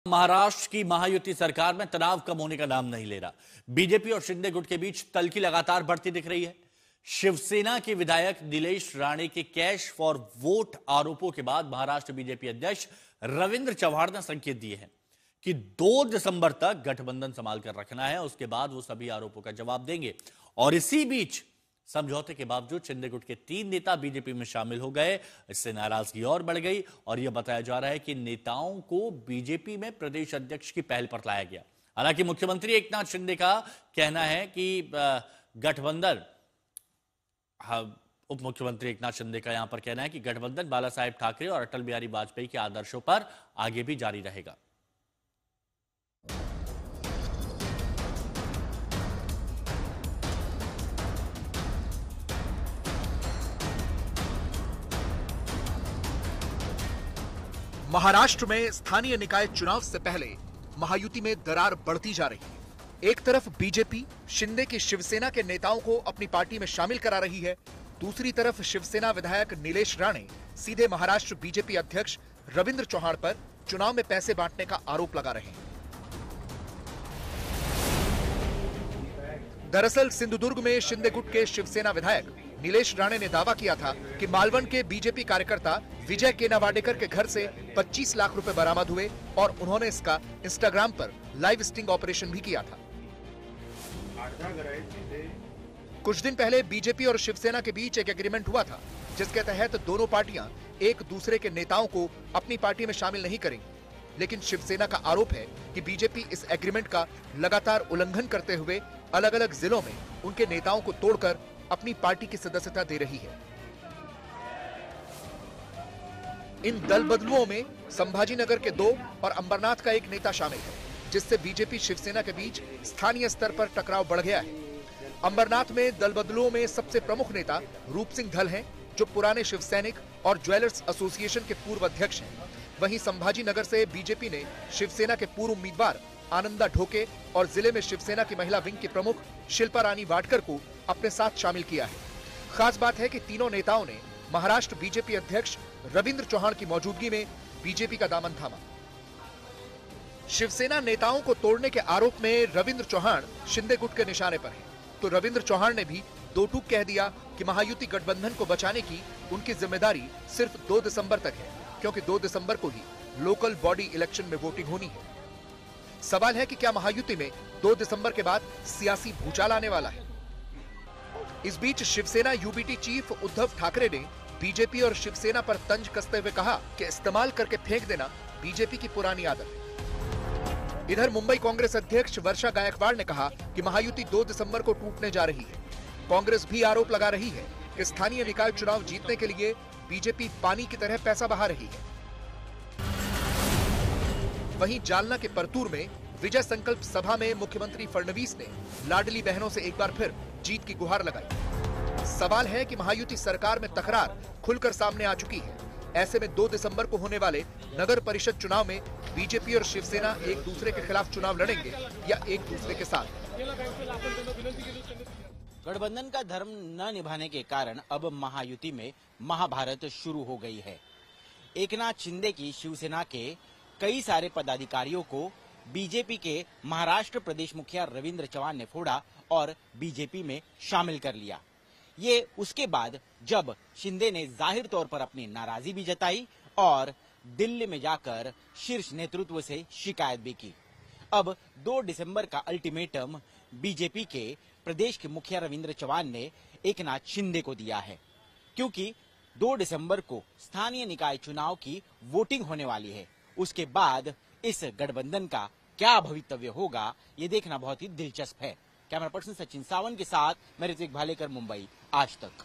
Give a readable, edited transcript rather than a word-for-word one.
महाराष्ट्र की महायुति सरकार में तनाव कम होने का नाम नहीं ले रहा। बीजेपी और शिंदे गुट के बीच तल्खी लगातार बढ़ती दिख रही है। शिवसेना के विधायक नीलेश राणे के कैश फॉर वोट आरोपों के बाद महाराष्ट्र बीजेपी अध्यक्ष रविंद्र चव्हाण ने संकेत दिए हैं कि 2 दिसंबर तक गठबंधन संभाल कर रखना है। उसके बाद वो सभी आरोपों का जवाब देंगे। और इसी बीच समझौते के बावजूद शिंदे गुट के 3 नेता बीजेपी में शामिल हो गए। इससे नाराजगी और बढ़ गई और यह बताया जा रहा है कि नेताओं को बीजेपी में प्रदेश अध्यक्ष की पहल पर लाया गया। हालांकि मुख्यमंत्री एकनाथ शिंदे का कहना है कि गठबंधन, उप मुख्यमंत्री एकनाथ शिंदे का यहां पर कहना है कि गठबंधन बाला साहेब ठाकरे और अटल बिहारी वाजपेयी के आदर्शों पर आगे भी जारी रहेगा। महाराष्ट्र में स्थानीय निकाय चुनाव से पहले महायुति में दरार बढ़ती जा रही है। एक तरफ बीजेपी शिंदे की शिवसेना के नेताओं को अपनी पार्टी में शामिल करा रही है, दूसरी तरफ शिवसेना विधायक नीलेश राणे सीधे महाराष्ट्र बीजेपी अध्यक्ष रविंद्र चव्हाण पर चुनाव में पैसे बांटने का आरोप लगा रहे हैं। दरअसल सिंधुदुर्ग में शिंदे गुट के शिवसेना विधायक नीलेश राणे ने दावा किया था कि मालवण के बीजेपी कार्यकर्ता विजय केनावाडेकर के घर से 25 लाख रुपए बरामद हुए और उन्होंने इसका इंस्टाग्राम पर लाइव स्टिंग ऑपरेशन भी किया था। कुछ दिन पहले बीजेपी और शिवसेना के बीच एक एग्रीमेंट हुआ था जिसके तहत दोनों पार्टियां एक दूसरे के नेताओं को अपनी पार्टी में शामिल नहीं करेंगी। लेकिन शिवसेना का आरोप है कि बीजेपी इस एग्रीमेंट का लगातार उल्लंघन करते हुए अलग अलग जिलों में उनके नेताओं को तोड़कर अपनी पार्टी की सदस्यता दे रही है। इन दल बदलुओं में संभाजी नगर के 2 और अंबरनाथ का एक नेता शामिल है, जिससे बीजेपी शिवसेना के बीच स्थानीय स्तर पर टकराव बढ़ गया है। अंबरनाथ में दल बदलुओं में सबसे प्रमुख नेता रूप सिंह धल हैं, जो पुराने शिव सैनिक और ज्वेलर्स एसोसिएशन के पूर्व अध्यक्ष हैं। वहीं संभाजी नगर से बीजेपी ने शिवसेना के पूर्व उम्मीदवार आनंदा ढोके और जिले में शिवसेना की महिला विंग की प्रमुख शिल्पा रानी वाडकर को अपने साथ शामिल किया है। खास बात है कि तीनों नेताओं ने महाराष्ट्र बीजेपी अध्यक्ष रविंद्र चव्हाण की मौजूदगी में बीजेपी का दामन थामा। शिवसेना नेताओं को तोड़ने के आरोप में रविंद्र चव्हाण शिंदे गुट के निशाने पर हैं। तो रविंद्र चव्हाण ने भी दो टूक कह दिया कि महायुति गठबंधन को बचाने की उनकी जिम्मेदारी सिर्फ 2 दिसंबर तक है, क्योंकि 2 दिसंबर को ही लोकल बॉडी इलेक्शन में वोटिंग होनी है। सवाल है कि क्या महायुति में 2 दिसंबर के बाद सियासी भूचाल आने वाला है। इस बीच शिवसेना यूबीटी चीफ उद्धव ठाकरे ने बीजेपी और शिवसेना पर तंज कसते हुए कहा कि इस्तेमाल करके फेंक देना बीजेपी की पुरानी आदत है। इधर मुंबई कांग्रेस अध्यक्ष वर्षा गायकवाड़ ने कहा कि महायुति 2 दिसंबर को टूटने जा रही है। कांग्रेस भी आरोप लगा रही है कि स्थानीय निकाय चुनाव जीतने के लिए बीजेपी पानी की तरह पैसा बहा रही है। वहीं जालना के परतूर में विजय संकल्प सभा में मुख्यमंत्री फडणवीस ने लाडली बहनों से एक बार फिर जीत की गुहार लगाई। सवाल है कि महायुति सरकार में तकरार खुलकर सामने आ चुकी है। ऐसे में 2 दिसंबर को होने वाले नगर परिषद चुनाव में बीजेपी और शिवसेना एक दूसरे के खिलाफ चुनाव लड़ेंगे या एक दूसरे के साथ। गठबंधन का धर्म न निभाने के कारण अब महायुति में महाभारत शुरू हो गई है। एकनाथ शिंदे की शिवसेना के कई सारे पदाधिकारियों को बीजेपी के महाराष्ट्र प्रदेश मुखिया रविंद्र चव्हाण ने फोड़ा और बीजेपी में शामिल कर लिया। ये उसके बाद जब शिंदे ने जाहिर तौर पर अपनी नाराजगी भी जताई और दिल्ली में जाकर शीर्ष नेतृत्व से शिकायत भी की। अब 2 दिसंबर का अल्टीमेटम बीजेपी के प्रदेश के मुखिया रविंद्र चव्हाण ने एकनाथ शिंदे को दिया है, क्योंकि 2 दिसंबर को स्थानीय निकाय चुनाव की वोटिंग होने वाली है। उसके बाद इस गठबंधन का क्या भवितव्य होगा, ये देखना बहुत ही दिलचस्प है। कैमरा पर्सन सचिन सावंत के साथ मैं ऋत्विक भालेकर, मुंबई, आज तक।